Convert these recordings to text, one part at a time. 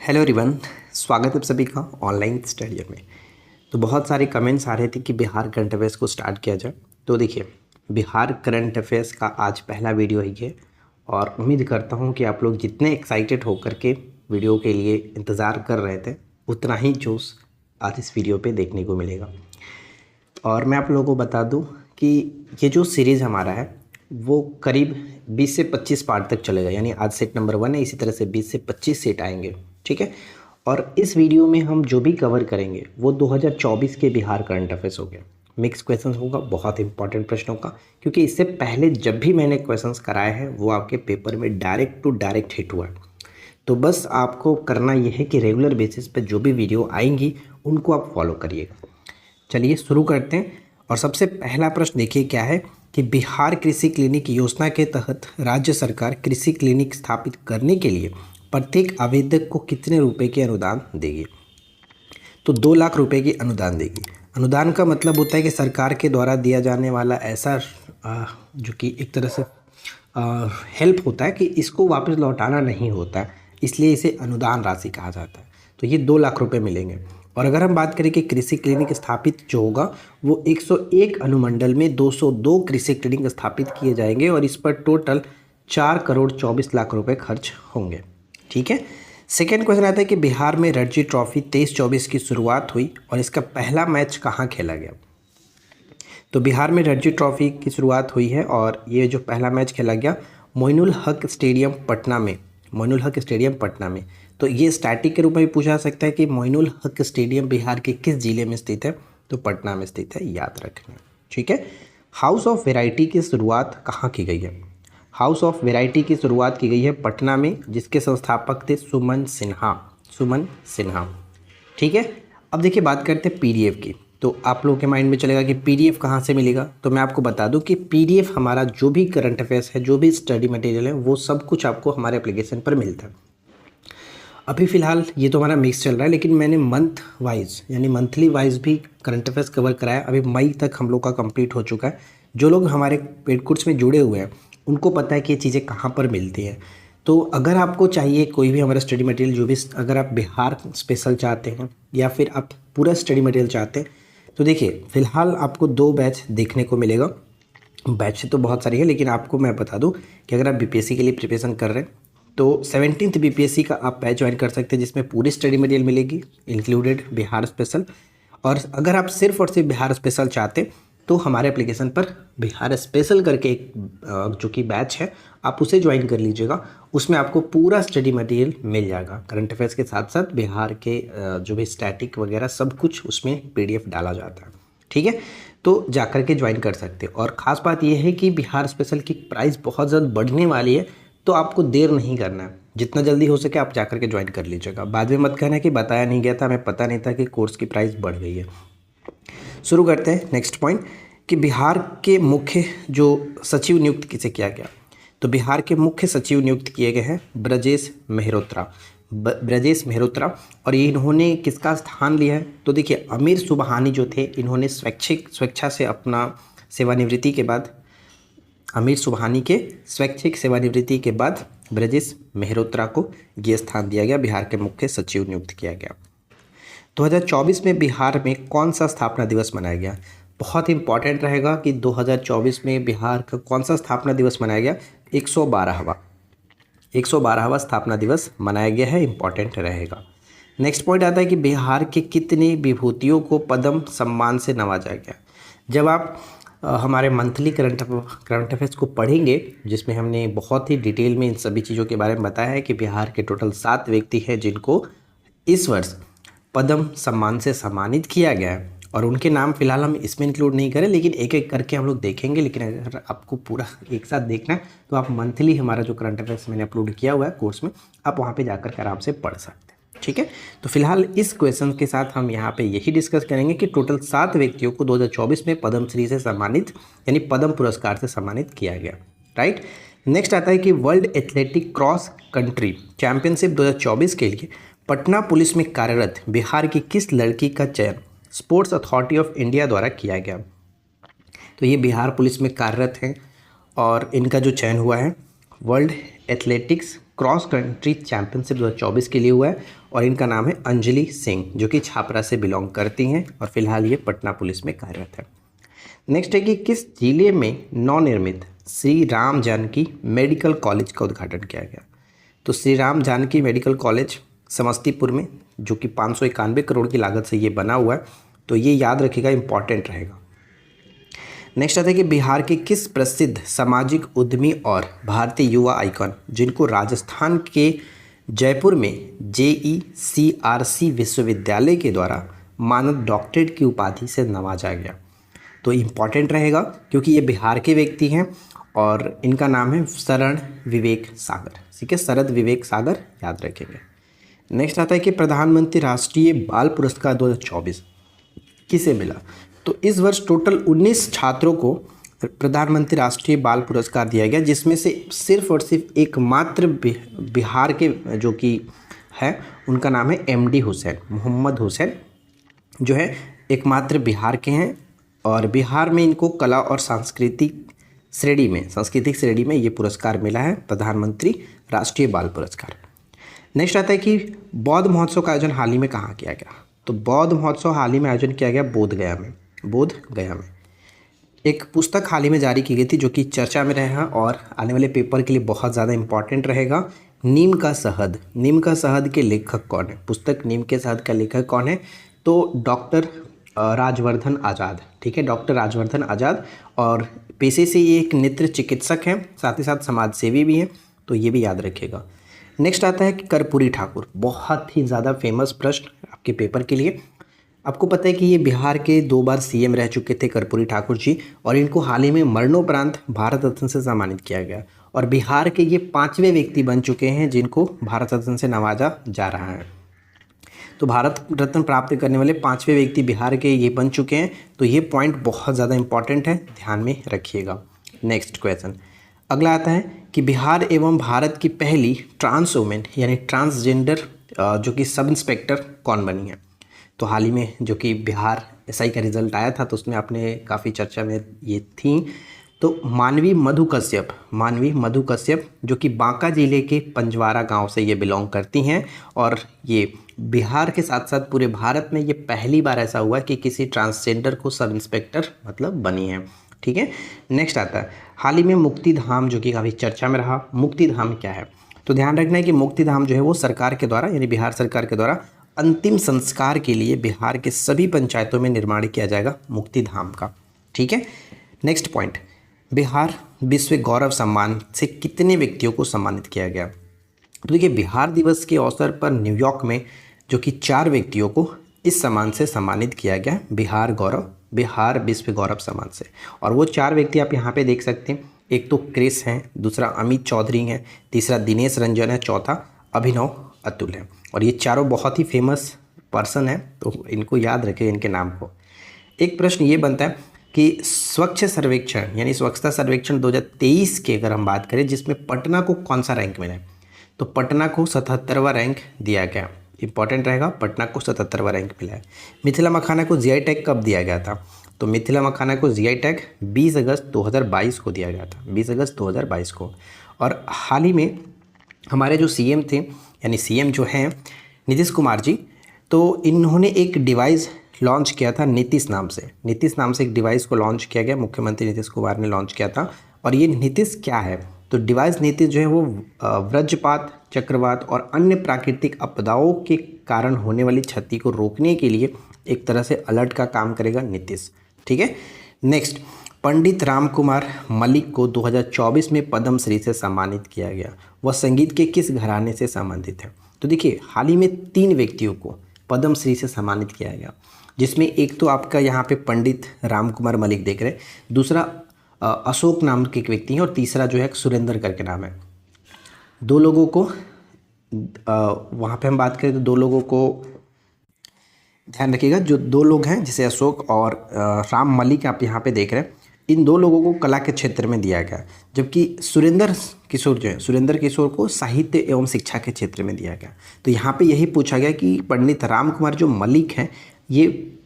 Hello everyone, स्वागत है आप सभी का ऑनलाइन स्टडी में। तो बहुत सारे कमेंट्स आ रहे थे कि बिहार करंट अफेयर्स को स्टार्ट किया जाए। तो देखिए, बिहार करंट अफेयर्स का आज पहला वीडियो ही है और उम्मीद करता हूँ कि आप लोग जितने एक्साइटेड होकर के वीडियो के लिए इंतज़ार कर रहे थे उतना ही जोश आज इस वीडियो पे देखने को मिलेगा। और मैं आप लोगों को बता दूं कि ये जो सीरीज़ हमारा है वो करीब 20 से 25 पार्ट तक चलेगा, यानी आज सेट नंबर 1 है, इसी तरह से 20 से 25 सेट आएंगे, ठीक है। और इस वीडियो में हम जो भी कवर करेंगे वो 2024 के बिहार करंट अफेयर्स हो गया। मिक्स क्वेश्चंस होगा, बहुत इंपॉर्टेंट प्रश्नों का, क्योंकि इससे पहले जब भी मैंने क्वेश्चंस कराए हैं वो आपके पेपर में डायरेक्ट टू डायरेक्ट हिट हुआ है। तो बस आपको करना यह है कि रेगुलर बेसिस पर जो भी वीडियो आएंगी उनको आप फॉलो करिएगा। चलिए शुरू करते हैं। और सबसे पहला प्रश्न देखिए क्या है कि बिहार कृषि क्लिनिक योजना के तहत राज्य सरकार कृषि क्लिनिक स्थापित करने के लिए प्रत्येक आवेदक को कितने रुपए के अनुदान देगी। तो 2 लाख रुपए की अनुदान देगी। अनुदान का मतलब होता है कि सरकार के द्वारा दिया जाने वाला ऐसा जो कि एक तरह से हेल्प होता है कि इसको वापस लौटाना नहीं होता है, इसलिए इसे अनुदान राशि कहा जाता है। तो ये 2 लाख रुपए मिलेंगे। और अगर हम बात करें कि कृषि क्लिनिक स्थापित जो होगा वो 101 अनुमंडल में 202 कृषि क्लिनिक स्थापित किए जाएंगे और इस पर टोटल 4,24,00,000 रुपए खर्च होंगे, ठीक है। सेकेंड क्वेश्चन आता है कि बिहार में रणजी ट्रॉफी 23-24 की शुरुआत हुई और इसका पहला मैच कहाँ खेला गया। तो बिहार में रणजी ट्रॉफी की शुरुआत हुई है और ये जो पहला मैच खेला गया मोइनुल हक स्टेडियम पटना में, मोइनुल हक स्टेडियम पटना में। तो ये स्टैटिक के रूप में भी पूछा सकता है कि मोइनुल हक स्टेडियम बिहार के किस जिले में स्थित है। तो पटना में स्थित है, याद रखना, ठीक है। हाउस ऑफ वैरायटी की शुरुआत कहाँ की गई है। हाउस ऑफ वैरायटी की शुरुआत की गई है पटना में, जिसके संस्थापक थे सुमन सिन्हा, सुमन सिन्हा, ठीक है। अब देखिए बात करते हैं पीडीएफ की। तो आप लोगों के माइंड में चलेगा कि पीडीएफ कहाँ से मिलेगा। तो मैं आपको बता दूं कि पीडीएफ हमारा जो भी करंट अफेयर्स है, जो भी स्टडी मटेरियल है, वो सब कुछ आपको हमारे एप्लीकेशन पर मिलता है। अभी फ़िलहाल ये तो हमारा मिक्स चल रहा है, लेकिन मैंने मंथ वाइज यानी मंथली वाइज भी करंट अफेयर्स कवर कराया। अभी मई तक हम लोग का कंप्लीट हो चुका है। जो लोग हमारे पेड कोर्स में जुड़े हुए हैं उनको पता है कि ये चीज़ें कहाँ पर मिलती हैं। तो अगर आपको चाहिए कोई भी हमारा स्टडी मटेरियल, जो भी अगर आप बिहार स्पेशल चाहते हैं या फिर आप पूरा स्टडी मटेरियल चाहते हैं, तो देखिए फ़िलहाल आपको 2 बैच देखने को मिलेगा। बैच तो बहुत सारी है, लेकिन आपको मैं बता दूं कि अगर आप बीपीएससी के लिए प्रिपरेशन कर रहे हैं तो 17th बीपीएससी का आप बैच ज्वाइन कर सकते हैं, जिसमें पूरी स्टडी मटेरियल मिलेगी इंक्लूडेड बिहार स्पेशल। और अगर आप सिर्फ और सिर्फ बिहार स्पेशल चाहते हैं तो हमारे एप्लीकेशन पर बिहार स्पेशल करके एक जो कि बैच है, आप उसे ज्वाइन कर लीजिएगा। उसमें आपको पूरा स्टडी मटेरियल मिल जाएगा, करंट अफेयर्स के साथ साथ बिहार के जो भी स्टैटिक वगैरह सब कुछ उसमें पीडीएफ डाला जाता है, ठीक है। तो जाकर के ज्वाइन कर सकते हैं। और ख़ास बात यह है कि बिहार स्पेशल की प्राइस बहुत ज़्यादा बढ़ने वाली है, तो आपको देर नहीं करना है, जितना जल्दी हो सके आप जाकर के ज्वाइन कर लीजिएगा। बाद में मत कहना कि बताया नहीं गया था, हमें पता नहीं था कि कोर्स की प्राइस बढ़ गई है। शुरू करते हैं नेक्स्ट पॉइंट कि बिहार के मुख्य जो सचिव नियुक्त किसे किया गया। तो बिहार के मुख्य सचिव नियुक्त किए गए हैं ब्रजेश मेहरोत्रा, ब्रजेश मेहरोत्रा। और ये इन्होंने किसका स्थान लिया है। तो देखिए अमीर सुबहानी जो थे, इन्होंने स्वेच्छा से अपना सेवानिवृत्ति के बाद, अमीर सुबहानी के स्वैच्छिक सेवानिवृत्ति के बाद ब्रजेश मेहरोत्रा को ये स्थान दिया गया, बिहार के मुख्य सचिव नियुक्त किया गया। 2024 में बिहार में कौन सा स्थापना दिवस मनाया गया। बहुत इंपॉर्टेंट रहेगा कि 2024 में बिहार का कौन सा स्थापना दिवस मनाया गया। 112वां स्थापना दिवस मनाया गया है, इंपॉर्टेंट रहेगा। नेक्स्ट पॉइंट आता है कि बिहार के कितने विभूतियों को पद्म सम्मान से नवाजा गया। जब आप हमारे मंथली करंट अफेयर्स को पढ़ेंगे, जिसमें हमने बहुत ही डिटेल में इन सभी चीज़ों के बारे में बताया है कि बिहार के टोटल 7 व्यक्ति हैं जिनको इस वर्ष पद्म सम्मान से सम्मानित किया गया है। और उनके नाम फिलहाल हम इसमें इंक्लूड नहीं करें, लेकिन एक एक करके हम लोग देखेंगे। लेकिन अगर आपको पूरा एक साथ देखना है तो आप मंथली हमारा जो करंट अफेयर्स मैंने अपलोड किया हुआ है कोर्स में, आप वहाँ पे जाकर के आराम से पढ़ सकते हैं, ठीक है। तो फिलहाल इस क्वेश्चन के साथ हम यहाँ पे यही डिस्कस करेंगे कि टोटल 7 व्यक्तियों को 2024 में पद्मश्री से सम्मानित यानी पद्म पुरस्कार से सम्मानित किया गया, राइट। नेक्स्ट आता है कि world athletic cross country championship 2024 के लिए पटना पुलिस में कार्यरत बिहार की किस लड़की का चयन स्पोर्ट्स अथॉरिटी ऑफ इंडिया द्वारा किया गया। तो ये बिहार पुलिस में कार्यरत हैं और इनका जो चयन हुआ है world athletics cross country championship 2024 के लिए हुआ है और इनका नाम है अंजलि सिंह, जो कि छापरा से बिलोंग करती हैं और फिलहाल ये पटना पुलिस में कार्यरत है। नेक्स्ट है कि किस जिले में नवनिर्मित श्री राम जानकी मेडिकल कॉलेज का उद्घाटन किया गया? तो श्री राम जानकी मेडिकल कॉलेज समस्तीपुर में, जो कि 591 करोड़ की लागत से ये बना हुआ है, तो ये याद रखिएगा, इंपॉर्टेंट रहेगा। नेक्स्ट आता है कि बिहार के किस प्रसिद्ध सामाजिक उद्यमी और भारतीय युवा आइकॉन जिनको राजस्थान के जयपुर में JECRC विश्वविद्यालय के द्वारा मानद डॉक्टरेट की उपाधि से नवाजा गया? तो इम्पॉर्टेंट रहेगा क्योंकि ये बिहार के व्यक्ति हैं और इनका नाम है शरण विवेक सागर। ठीक है, शरद विवेक सागर याद रखेंगे। नेक्स्ट आता है कि प्रधानमंत्री राष्ट्रीय बाल पुरस्कार 2024 किसे मिला? तो इस वर्ष टोटल 19 छात्रों को प्रधानमंत्री राष्ट्रीय बाल पुरस्कार दिया गया, जिसमें से सिर्फ और सिर्फ एकमात्र बिहार के जो कि है उनका नाम है MD हुसैन, मोहम्मद हुसैन, जो है एकमात्र बिहार के हैं और बिहार में इनको कला और सांस्कृतिक श्रेणी में ये पुरस्कार मिला है, प्रधानमंत्री राष्ट्रीय बाल पुरस्कार। नेक्स्ट आता है कि बौद्ध महोत्सव का आयोजन हाल ही में कहाँ किया गया? तो बौद्ध महोत्सव हाल ही में आयोजन किया गया बोधगया में। एक पुस्तक हाल ही में जारी की गई थी जो कि चर्चा में रहेगा और आने वाले पेपर के लिए बहुत ज़्यादा इंपॉर्टेंट रहेगा। नीम का शहद के लेखक कौन है? पुस्तक नीम के शहद का लेखक कौन है? तो डॉक्टर राजवर्धन आज़ाद। ठीक है, डॉक्टर राजवर्धन आज़ाद, और पेशे से ये एक नेत्र चिकित्सक हैं, साथ ही साथ समाज सेवी भी हैं, तो ये भी याद रखिएगा। नेक्स्ट आता है कि कर्पूरी ठाकुर, बहुत ही ज़्यादा फेमस प्रश्न आपके पेपर के लिए। आपको पता है कि ये बिहार के 2 बार CM रह चुके थे कर्पूरी ठाकुर जी, और इनको हाल ही में मरणोपरांत भारत रत्न से सम्मानित किया गया और बिहार के ये 5वें व्यक्ति बन चुके हैं जिनको भारत रत्न से नवाजा जा रहा है। तो भारत रत्न प्राप्त करने वाले 5वें व्यक्ति बिहार के ये बन चुके हैं, तो ये पॉइंट बहुत ज़्यादा इंपॉर्टेंट है, ध्यान में रखिएगा। नेक्स्ट क्वेश्चन अगला आता है कि बिहार एवं भारत की पहली ट्रांस वुमेन यानी ट्रांसजेंडर जो कि सब इंस्पेक्टर कौन बनी है? तो हाल ही में जो कि बिहार SI का रिजल्ट आया था तो उसमें आपने काफ़ी चर्चा में ये थी। तो मानवी मधु कश्यप जो कि बांका जिले के पंजवारा गांव से ये बिलोंग करती हैं और ये बिहार के साथ साथ पूरे भारत में ये पहली बार ऐसा हुआ कि किसी ट्रांसजेंडर को सब इंस्पेक्टर मतलब बनी है। ठीक है, नेक्स्ट आता है हाल ही में मुक्तिधाम जो कि काफ़ी चर्चा में रहा। मुक्तिधाम क्या है? तो ध्यान रखना है कि मुक्तिधाम जो है वो सरकार के द्वारा यानी बिहार सरकार के द्वारा अंतिम संस्कार के लिए बिहार के सभी पंचायतों में निर्माण किया जाएगा मुक्तिधाम का। ठीक है, नेक्स्ट पॉइंट, बिहार विश्व गौरव सम्मान से कितने व्यक्तियों को सम्मानित किया गया? तो देखिए, बिहार दिवस के अवसर पर न्यूयॉर्क में जो कि 4 व्यक्तियों को इस सम्मान से सम्मानित किया गया, बिहार विश्व गौरव सम्मान से। और वो 4 व्यक्ति आप यहाँ पे देख सकते हैं, एक तो क्रिस हैं, दूसरा अमित चौधरी हैं, तीसरा दिनेश रंजन है, चौथा अभिनव अतुल है। और ये चारों बहुत ही फेमस पर्सन हैं, तो इनको याद रखें, इनके नाम को। एक प्रश्न ये बनता है कि स्वच्छ सर्वेक्षण यानी स्वच्छता सर्वेक्षण 2023 की अगर हम बात करें जिसमें पटना को कौन सा रैंक मिला है? तो पटना को 77वां रैंक दिया गया। इंपॉर्टेंट रहेगा, पटना को 77वां रैंक मिला है। मिथिला मखाना को GI टैग कब दिया गया था? तो मिथिला मखाना को GI टैग 20 अगस्त 2022 को दिया गया था, 20 अगस्त 2022 को। और हाल ही में हमारे जो CM थे यानी CM जो हैं नीतीश कुमार जी, तो इन्होंने एक डिवाइस लॉन्च किया था नीतीश नाम से एक डिवाइस को लॉन्च किया गया, मुख्यमंत्री नीतीश कुमार ने लॉन्च किया था। और ये नीतीश क्या है? तो डिवाइस नीतीश जो है वो वज्रपात, चक्रवात और अन्य प्राकृतिक आपदाओं के कारण होने वाली क्षति को रोकने के लिए एक तरह से अलर्ट का काम करेगा नीतीश। ठीक है, नेक्स्ट, पंडित राम कुमार मलिक को 2024 में पद्मश्री से सम्मानित किया गया। वह संगीत के किस घराने से संबंधित है? तो देखिए, हाल ही में 3 व्यक्तियों को पद्मश्री से सम्मानित किया गया, जिसमें एक तो आपका यहाँ पे पंडित राम कुमार मलिक देख रहे हैं, दूसरा अशोक नाम के एक व्यक्ति हैं और तीसरा जो है सुरेंद्र करके नाम है। 2 लोगों को वहाँ पे हम बात करें तो 2 लोगों को ध्यान रखिएगा, जो 2 लोग हैं जैसे अशोक और राम मलिक आप यहाँ पे देख रहे हैं, इन 2 लोगों को कला के क्षेत्र में दिया गया, जबकि सुरेंद्र किशोर को साहित्य एवं शिक्षा के क्षेत्र में दिया गया। तो यहाँ पे यही पूछा गया कि पंडित राम कुमार जो मलिक हैं ये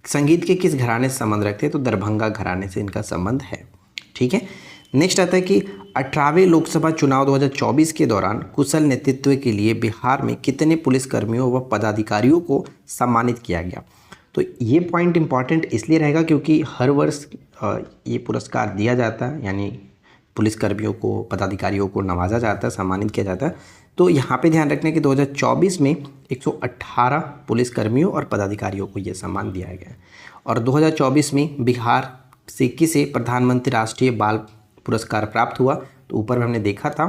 संगीत के किस घराने से संबंध रखते हैं? तो दरभंगा घराने से इनका संबंध है। ठीक है, नेक्स्ट आता है कि 18वें लोकसभा चुनाव 2024 के दौरान कुशल नेतृत्व के लिए बिहार में कितने पुलिसकर्मियों व पदाधिकारियों को सम्मानित किया गया। तो ये पॉइंट इंपॉर्टेंट इसलिए रहेगा क्योंकि हर वर्ष ये पुरस्कार दिया जाता है, यानी पुलिसकर्मियों को, पदाधिकारियों को नवाजा जाता है, सम्मानित किया जाता है। तो यहाँ पे ध्यान रखना कि 2024 में 118 पुलिसकर्मियों और पदाधिकारियों को ये सम्मान दिया गया है। और 2024 में बिहार से किसे प्रधानमंत्री राष्ट्रीय बाल पुरस्कार प्राप्त हुआ। तो ऊपर में हमने देखा था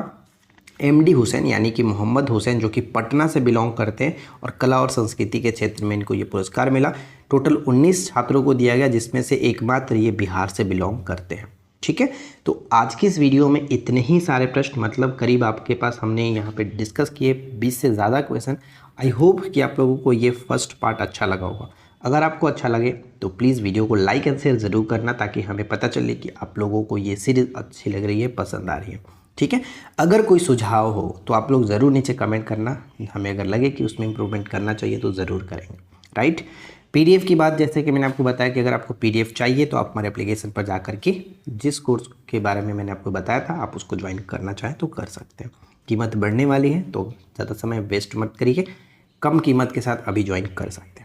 MD हुसैन, यानी कि मोहम्मद हुसैन, जो कि पटना से बिलोंग करते हैं और कला और संस्कृति के क्षेत्र में इनको ये पुरस्कार मिला। टोटल 19 छात्रों को दिया गया, जिसमें से एकमात्र ये बिहार से बिलोंग करते हैं। ठीक है, तो आज की इस वीडियो में इतने ही सारे प्रश्न, मतलब करीब आपके पास हमने यहाँ पे डिस्कस किए 20 से ज़्यादा क्वेश्चन। आई होप कि आप लोगों को ये फर्स्ट पार्ट अच्छा लगा होगा। अगर आपको अच्छा लगे तो प्लीज़ वीडियो को लाइक एंड शेयर ज़रूर करना, ताकि हमें पता चले कि आप लोगों को ये सीरीज़ अच्छी लग रही है, पसंद आ रही है। ठीक है, अगर कोई सुझाव हो तो आप लोग ज़रूर नीचे कमेंट करना। हमें अगर लगे कि उसमें इम्प्रूवमेंट करना चाहिए तो ज़रूर करेंगे। राइट, PDF की बात, जैसे कि मैंने आपको बताया कि अगर आपको PDF चाहिए तो आप हमारे एप्लीकेशन पर जा कर के जिस कोर्स के बारे में मैंने आपको बताया था आप उसको ज्वाइन करना चाहें तो कर सकते हैं। कीमत बढ़ने वाली है तो ज़्यादा समय वेस्ट मत करिए, कम कीमत के साथ अभी ज्वाइन कर सकते हैं।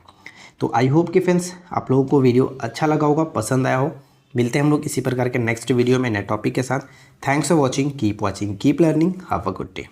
तो आई होप कि फ्रेंड्स आप लोगों को वीडियो अच्छा लगा होगा, पसंद आया हो। मिलते हैं हम लोग इसी प्रकार के नेक्स्ट वीडियो में नए टॉपिक के साथ। Thanks for watching, keep learning, have a good day.